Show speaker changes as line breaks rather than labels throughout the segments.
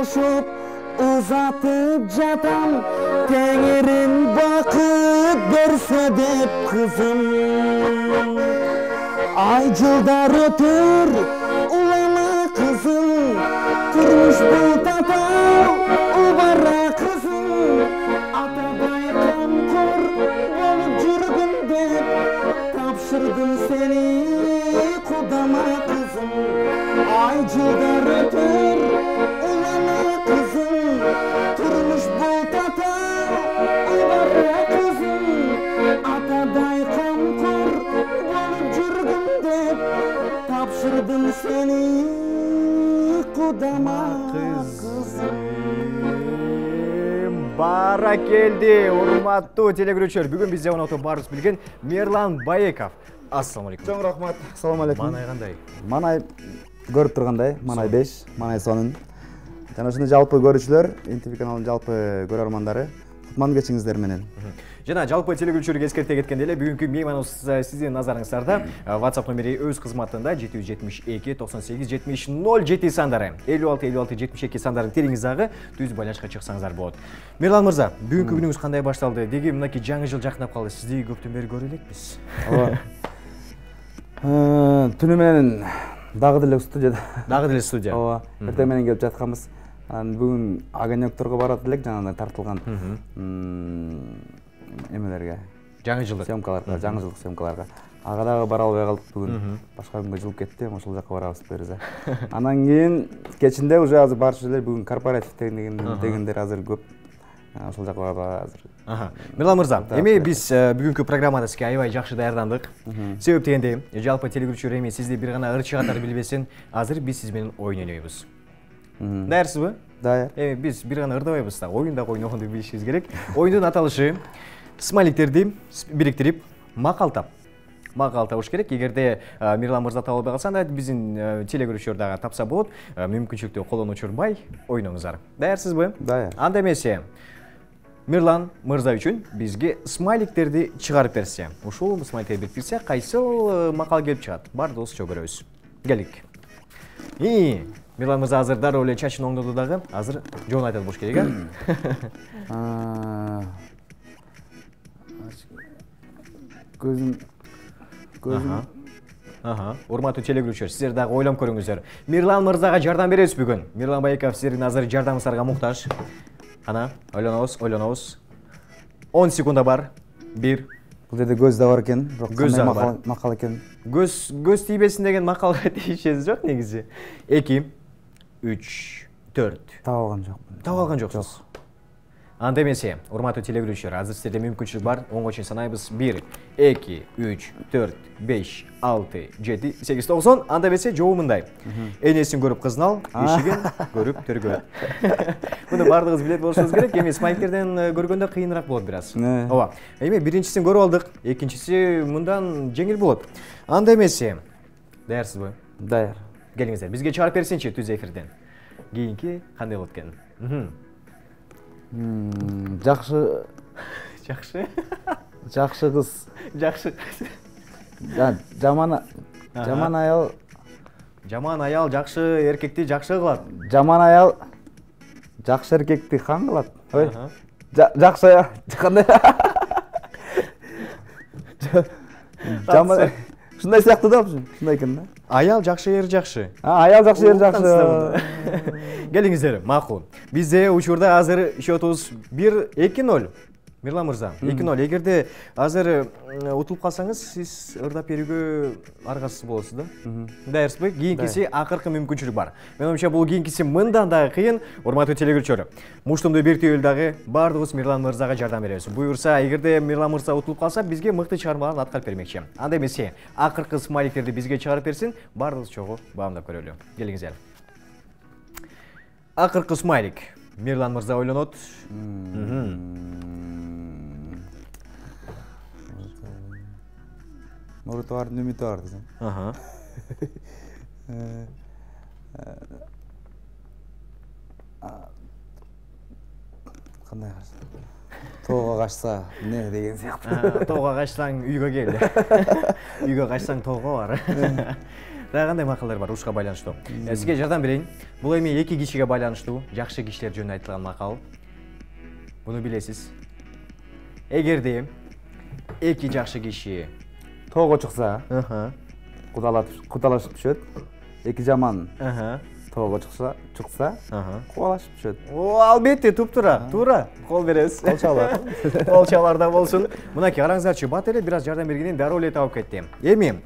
koşup uzatıp jatan, Tengri'nin bakıp berse dep kızım. Ay yıllar ötür ulama kızım, turmuş bu tata ubara kızım. Ataday kamkor bolup jürgün dep tapşırdım seni kudama kızım. Ay yıllar ötür ulama kızım, turmuş bu tata ubara kızım. Ataday kamkor bolup jürgün dep tapşırdım seni kudama kızım.
Бара келди, урматтуу телекөрүүчүлөр. Бүгүн бизде оното баарыбыз билген Мирлан Байеков. Ассаламу алейкум.
Чоң рахмат. Ассаламу алейкум.
Манай кандай?
Манай көрүп тургандай, Манай 5, Манай сонун. Жана ушуну жалпы көрүүчүлөр, НТВ каналынын жалпы көрөрмандары, кутман кечиңиздер менен.
Жана жалпы телекөрүүчүлөргө эскерте кеткенде эле бүгүнкү мейманыбыз сиздин назарыңыздарда WhatsApp номери өз кызматында 772 98 70 07 сандары 56 56 72 сандарын териңиздагы түз байланышка чыксаңыздар болот. Мирлан мырза, бүгүнкү күнүңүз кандай башталды? Деги мынакей жаңы жыл жакындап калды. Сизди көптөн бери көрө элекпиз.
Ооба. Түнү менен дагы деле студияда.
Дагы деле студия.
Ооба. Эртең менен келип жатканбыз. Бүгүн огонёкторго барат элек, жанагындай тартылган эмелерге.
Жаңы жылдык
съемкаларга, жаңы жылдык съемкаларга. Ага дагы бара албай калдык бүгүн. Башка күнгө жылып кетти, ошол жака барабыз беризе. Анан кийин кечинде уже азыр барчу элер бүгүн корпоратив дегендер азыр көп. Ошол жака барабыз азыр.
Мирлан мырза, эми биз бүгүнкү программада сизге аябай жакшы даярдандык. Себеп дегенде, жалпы телекөрүүчүлөр эми сизди бир гана ырчы катары билбесин, азыр биз сиз менен оюн ойнойбуз. Даярсызбы?
Даяр.
Эми биз бир гана ырдабайбыз да, оюнда ойногонду билишибиз керек. Оюндун аталышы смайликтерди бириктирип макал табыш керек. Эгерде Мирлан мырза таба албай калса, анда биздин телекөрүүчүлөр дагы тапса болот. Мүмкүнчүлүктү колдон учурбай ойноңуздар. Даярсызбы?
Даяр.
Анда эмесе Мирлан мырза үчүн бизге смайликтерди чыгарып берсе, ушул смайликтерди бириктирсе, кайсыл макал келип чыгат? Бардыгыбыз көрөбүз. Келик. Мирлан мырза азыр дароо эле чачын оңдоду дагы. Азыр жоон айтат болуш керек,
Көзүм.
Урматтуу телекөрүүчүлөр, сиздер дагы ойлонуп көрүңүздөр. Мирлан мырзага жардам беребиз бүгүн. Мирлан Байеков сиздердин азыр жардамыңыздарга муктаж. Ана, ойлонобуз. 10 секунда бар. 1.
Бул жерде көз да бар экен, бирок
кандай
макал экен.
Көз тийбесин деген макалга тийишеси жок негизи. 2, 3, 4. Таба алган жоксуз. Анда эмесе, урматтуу телекөрүүчүлөр, азыр сиздерде мүмкүнчүлүк бар. Оңго чейин санайбыз. 1, 2, 3, 4, 5, 6, 7, 8, 9. Анда эмесе жообу мындай. Энесин көрүп кызын ал, ишигин көрүп төргө. Муну бардыгыбыз билет болушубуз керек. Эми смайликтерден көргөндө кыйыныраак болот бир аз. Ооба. Эми биринчисин көрүп алдык, экинчиси мындан жеңил болот. Анда эмесе, даярсызбы?
Даяр.
Келиңиздер, бизге чыгарып берсинчи түз эфирден. Кийинки кандай болот экен?
Жакшы кыз. Жаман аял.
Жаман аял жакшы эркекти жакшы кылат.
Жаман аял жакшы эркекти хан кылат. Ой. Жакшы аял кандай? Жаман. Шундай сыяктуу да, шундай экен да.
Аял жакшы, эр жакшы.
Аял жакшы, эр жакшы.
Келиңиздер, макул. Бизде учурда азыр счетубуз 1-2-0. Мирлан мырза, 2-0. Эгерде азыр утулуп калсаңыз, сиз ырдап берүүгө аргасыз болосуз да. Даярсызбы? Кийинкиси акыркы мүмкүнчүлүк бар. Мен оюмча бул кийинкиси мындан дагы кыйын. Урматтуу телекөрүүчүлөр, муштумду бир түйүл дагы бардыгыбыз Мирлан мырзага жардам беребиз. Буюрса, эгерде Мирлан мырза утулуп калса, бизге мыкты чыгармаларды аткарып бермекчи. Анда эмесе, акыркы смайликтерди бизге чыгарып берсин, бардыгыбыз чогуу баамдап көрөлү. Келиңиздер. Акыркы смайлик. Мирлан мырза ойлонот.
Мураты бар, үмүтү бар десең. Кандай качса? Тоого качса, эмне деген сыяктуу.
Тоого качсаң үйгө кел. Үйгө качсаң тоого бар. Дагы кандай макалдар бар ушуга байланыштуу? Сизге жардам берейин. Бул эми эки кишиге байланыштуу, жакшы кишилер жөнүндө айтылган макал. Буну билесиз. Эгерде эки жакшы киши
тоого чыкса, кудалашып түшөт. Эки жаман тоого чыкса, кубалашып түшөт.
Албетте, туура. Кол беребиз. Кол чаларда болсун. Мынакей караңыздарчы, бат эле бир аз жардам бергенден дароо эле таап кетти. Эми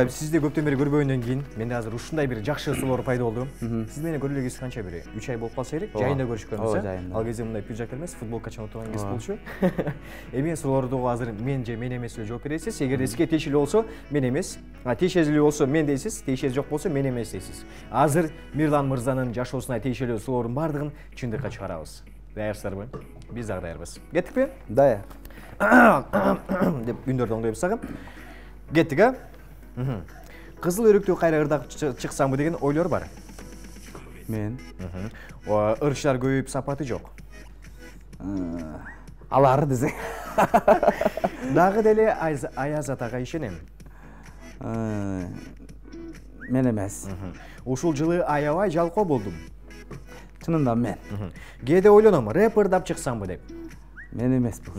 сизди көптөн бери көрбөгөндөн кийин менде азыр ушундай бир жакшы суроолор пайда болду. Сиз менен көрүлгөнүңүз канча бери? 3 ай болуп калса керек. Жайында көрүшкөнбүз, Ал кезде мындай пиджак эмес, футболка чаңып турган кез болчу. Эми суроолорду азыр мен же мен эмес эле жооп бересиз. Эгер сизге тиешелүү болсо, мен эмес. Тиешелүү болсо мен дейсиз, тиешеси жок болсо мен эмес дейсиз. Азыр Мирлан мырзанын жашоосуна тиешелүү суроолордун бардыгын чындыкка чыгарабыз. Даярсыздарбы? Биз дагы даярбыз. Кеттикпи?
Даяр.
Деп үндөрдү оңдоп сагым. Кеттик, а? Кызыл өрүктү кайра ырдап чыксамбы деген ойлор бар.
Мен.
Ырчылар көбөйүп сапаты жок.
Алар десең.
Дагы деле Аяз атага ишенем.
Мен эмес.
Ушул жылы аябай жалкоо болдум.
Чынында мен.
Кээде ойлоном, рэп ырдап чыксамбы деп.
Мен эмес бул.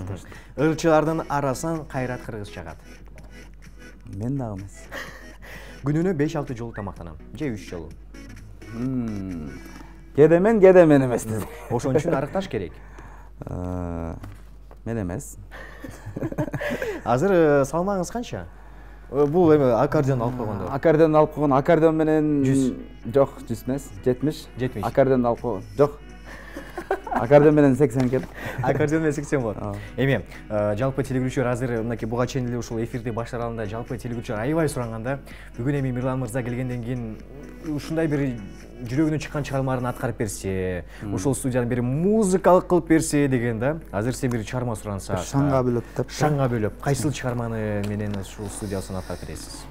Ырчылардын арасынан Кайрат Кыргыз чыгат.
Мен дагы эмес.
Күнүнө 5-6 жолу тамактанам, же 3 жолу.
Кээде мен эмес десең.
Ошон үчүн арыкташ керек.
Мен эмес.
Азыр салмагыңыз канча? Бул эми аккордеон алып койгондо.
Аккордеон менен 100. Жок, 100 эмес, 70. Аккордеон алып койгон. Жок. Аккордеон менен 80 экен.
Аккордеон менен 80 болот. Эми жалпы телегөрүүчүлөр азыр мынакей буга чейин эле ушул эфирди баштаганында жалпы телегөрүүчүлөр аябай суранганда, бүгүн эми Мирлан мырза келгенден кийин ушундай бир жүрөгүнөн чыккан чыгармаларын аткарып берсе, ушул студияны бир музыкалык кылып берсе деген да. Азыр сен бир чыгарма суранса,
Шаңга бөлөп деп.
Шаңга бөлөп, кайсыл чыгарманы менен ушул студиясын аткарып бересиз?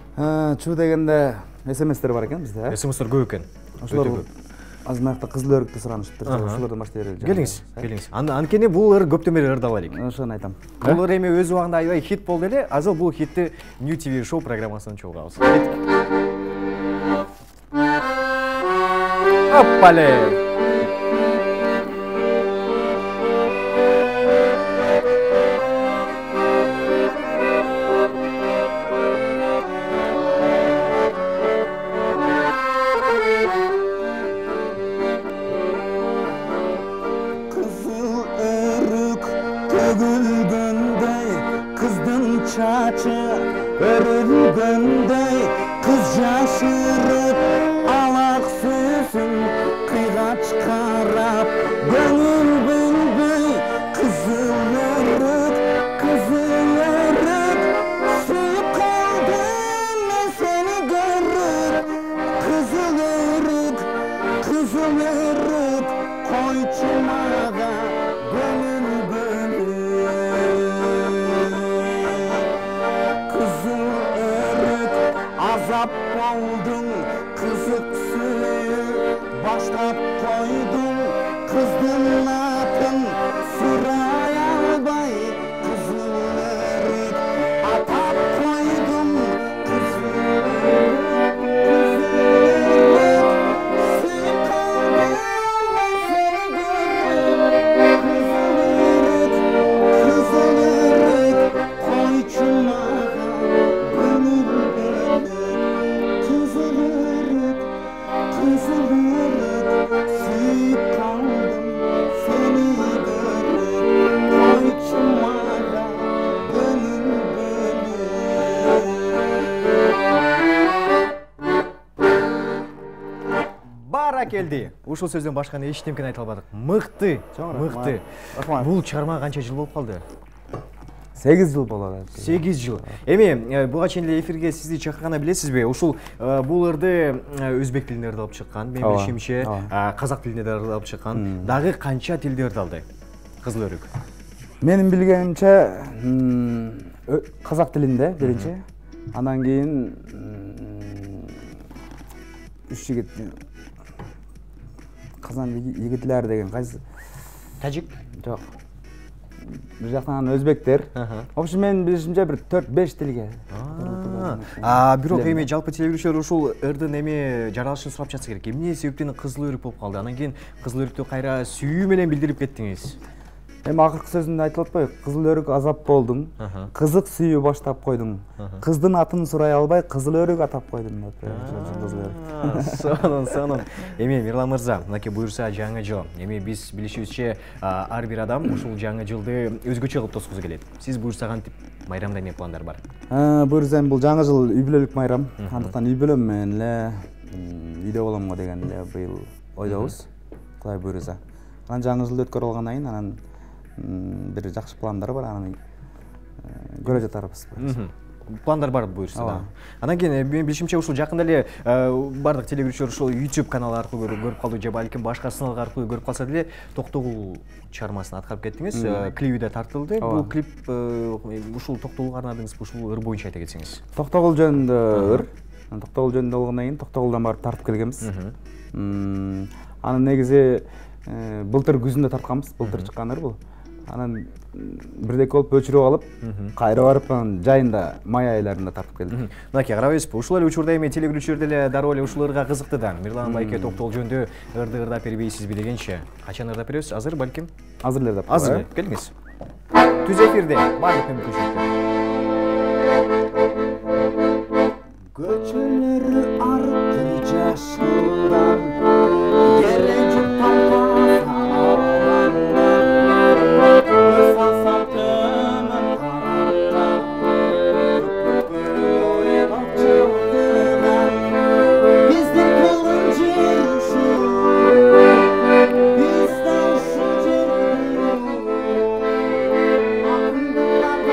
Чуу дегенде SMS-тер бар экен бизде,
SMS-тер көп экен.
Ошолор азырмакта кызыл өрүктү суранышыптыр. Ошолордон баштай берели.
Келиңиз. Анткени бул ыр көптөн бери ырдалып элек.
Ошону айтам.
Бул ыр эми өз убагында аябай хит болду эле. Азыр бул хитти New TV шоу программасынан чогулабыз. Оппале!
Örülgöndey kız yaşırıp alak sözün kıygaç karap gönül bülbül kızıl örük suyup kaldım ben seni görüp kızıl örük koy çumağa gönül azap oldum, kızık suyu başlap koydum, kızdın atın sıraya albay, kızılırık atap koydum, kızılırık suyu kaldım ben seni görüp, kızılırık koy çumağa gönül
келди. Ушул сөздөн башканы эч немкени айта албадык. Мыкты. Бул чыгарма канча жыл болуп калды?
8 жыл болот.
8 жыл. Эми буга чейин эле эфирге сизди чакырганды билесизби? Ушул бул ырды өзбек тилинде ырдалып чыккан, мен билишимче казак тилинде да ырдалып чыккан. Дагы канча тилде ырдалды? Кызыл өрүк.
Менин билгенимче казак тилинде биринчи, андан кийин 3 жигит Казан жигитлер деген кайсы?
Тажик?
Жок. Бир жактан өзбектер. В общем, мен билишимче бир 4-5 тилге.
Бирок эми жалпы телегөрүүчүлөр ушул ырдын эми жаралышын сурап жатса керек. Эмне себептен кызыл өрүк болуп калды? Анан кийин кызыл өрүктү кайра сүйүү менен билдирип кеттиңиз.
Эми акыркы сөзүндө айтылып атпайбы? Кызыл өрүк азап болдуң, кызык сүйүү баштап койдуң. Кыздын атын сурай албай кызыл өрүк атап койдум деп.
Сонун. Эми Мирлан мырза, мынакей буюрса жаңы жыл. Эми биз билишибизче ар бир адам ушул жаңы жылды өзгөчө кылып тоскузу келет. Сиз буюрса кантип майрамда эмне пландар бар?
Буюрса бул жаңы жыл үй бүлөлүк майрам. Андыктан үй бүлөм менен эле үйдө боломго деген эле быйыл ойдобуз. Кудай буюрса. Анан жаңы жылды өткөрүп алгандан кийин анан бир жакшы пландар бар, анан көрө жатарбыз.
Пландар бар буюрса да. Анан кийин мен билишимче ушул жакында эле бардык телегөрүүчүлөр ушул YouTube каналы аркылуу көрүп калды же балким башка сыналгы аркылуу көрүп калса деле Токтогул чыгармасын аткарып кеттиңиз. Клиби да тартылды. Бул клип ушул Токтогулга арнадыңыз, ушул ыр боюнча айта кетсеңиз.
Токтогул жөнүндө ыр. Токтогул жөнүндө болгондон кийин Токтогулдан барып тартып келгенбиз. Анын негизи былтыр күзүндө тартканбыз, былтыр чыккан ыр бул. Анан бирдеке болуп өчүрүп алып, кайра барып жайында май айларында тартып келдик.
Мынакей карабайсызбы? Ушул эле учурда эми телегөрүүчүлөр деле дароо эле ушул ырга кызыкты да. Мирлан байке Токтогул жөнүндө ырды ырдап бербейсизби дегенчи. Качан ырдап беребиз? Азыр балким?
Азыр эле ырдап.
Азыр келиңиз. Түз эфирде баардык мүмкүнчүлүктөр.
Göçleri arttı yaşlıdan, gelecek pampasanlar, ıslasak dömen karanlar, açıldılar, bizden kılıncı şu, bizden şu cırgı, aklımda batan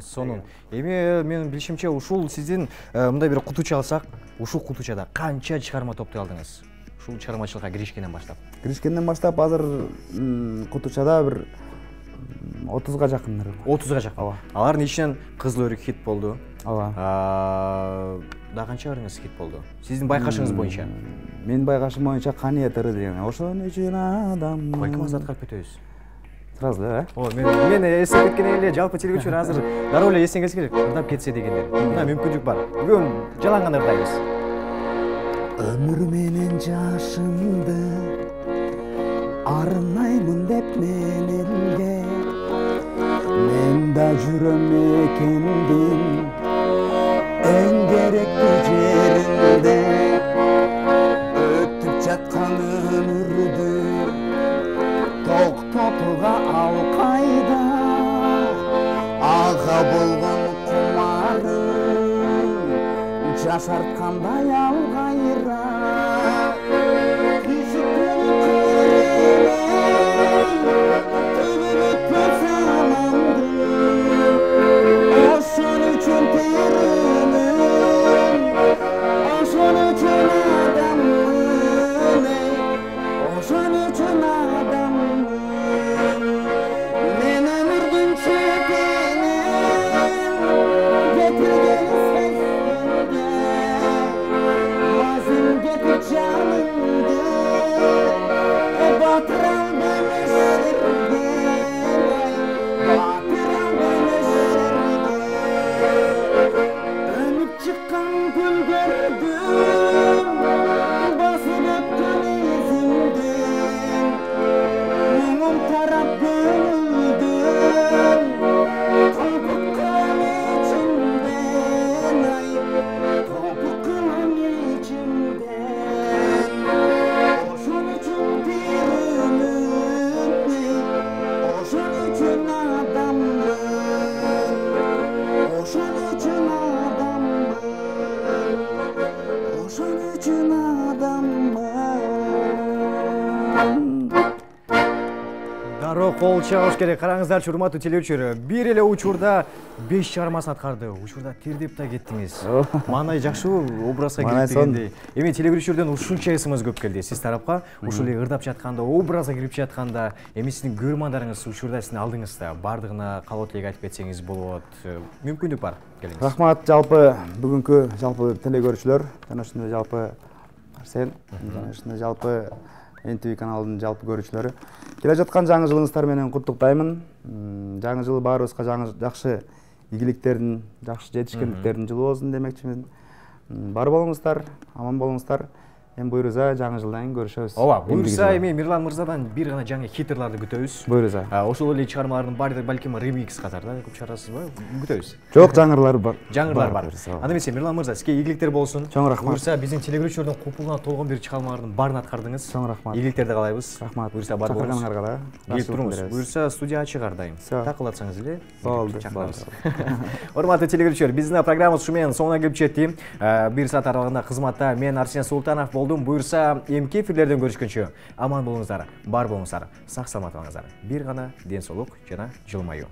сонун. Эми мен билишимче ушул сиздин мындай бир кутуча алсак, ушул кутучада канча чыгарма топтой алдыңыз? Ушул чыгармачылыкка киришкенден баштап.
Киришкенден баштап азыр кутучада бир 30га жакын ыр.
30га жакын. Алардын ичинен Кызыл өрүк хит болду.
Ооба.
Да канча ырыңыз хит болду? Сиздин байкашыңыз боюнча?
Менин байкашым боюнча Каниет ыры деген. Ошон үчүн адам.
Балким азыр аткарып кетебиз.
Сразу эле,
мен эсип кеткен эле жалпы телегөрүүчүлөр азыр дароо эле эсиңиз керек, ырдап кетсе дегендер. Мына мүмкүнчүлүк бар. Бүгүн жалаң гана ырдайбыз.
Ömür менен жашымды арнаймын деп мен элге, мен да жүрөм экендин эң керектүү жеринде. Өтүп жаткан өмүрдү токтотууга ал кайда, ага болгон кумарым жашарткандай ал кайра. Ошон үчүн тирүүмүн, ошон үчүн адаммын, ошон үчүн адаммын. Мен өмүрдүн четинен кетирген сезимге, мазым кетип жанымды батырам демешерген, батырам демешерген. Өнүп чыккан гүл көрдүм, басып өткөн изимден, муңум тарап көңүлдөн, топуккан ичимден, топуккан ичимден. Ошон үчүн тирүүмүн, ошон үчүн адаммын, ошон үчүн адаммын, ошон үчүн адаммын.
Дароо бирок кол чабыш керек. Караңыздарчы, урматтуу телеөрчүлөр, бир эле учурда 5,5 саат карды. Учурда тердеп да кеттиңиз. Мандай жакшыбы образга кирип дегендей. Эми телеөрчүлөрдөн ушунча эсимиз көп келди. Сиз тарапка ушул эле ырдап жатканда, образга кирип жатканда, эми сиздин көрөрмандарыңыз учурда сиздин алдыңызда. Бардыгына калоо тилек айтып кетсеңиз болот. Мүмкүндүк бар. Келиңиз.
Рахмат жалпы бүгүнкү жалпы телегөрүүчүлөр, жана ушундай жалпы Арсен, жана ушундай жалпы NTV каналынын жалпы көрүүчүлөрү. Келе жаткан жаңы жылыңыздар менен куттуктаймын. Жаңы жыл баарыбызга жакшы ийгиликтердин, жакшы жетишкендиктердин жылы болсун демекчимин. Бар болуңуздар, аман болуңуздар. Эми буйруза жаңы жылдан кийин көрүшөбүз.
Ооба, буйрса эми Мирлан мырзадан бир гана жаңы хиттерларды күтөбүз.
Буйруза.
Ошол эле чыгармалардын баардыгы балким ремикс катарда көп чыгарасызбы? Күтөбүз.
Жок, жаңылар бар.
Жаңылар бар. Анда эмесе Мирлан мырза, сизге ийгиликтер болсун.
Чоң рахмат.
Буйрса биздин телегөрүүчүлөрдүн купулуна толгон бир чыгармалардын баарын аткардыңыз.
Чоң рахмат.
Ийгиликтерди каалайбыз.
Рахмат.
Буйрса бар болуңуз.
Чакырганыңарга да.
Келип туруңуз. Буйрса студия ачык ар дайым. Такылатсаңыз эле.
Болду.
Урматтуу телегөрүүчүлөр, биздин программабыз ушу менен соңуна келип жетти. Бир саат аралыгында кызматта мен Арсен Султанов болдум. Буйрса эмки эфирлерден көрүшкөнчө аман болуңуздар, бар болуңуздар, сак саламат болуңуздар. Бир гана ден соолук жана жылмаюу.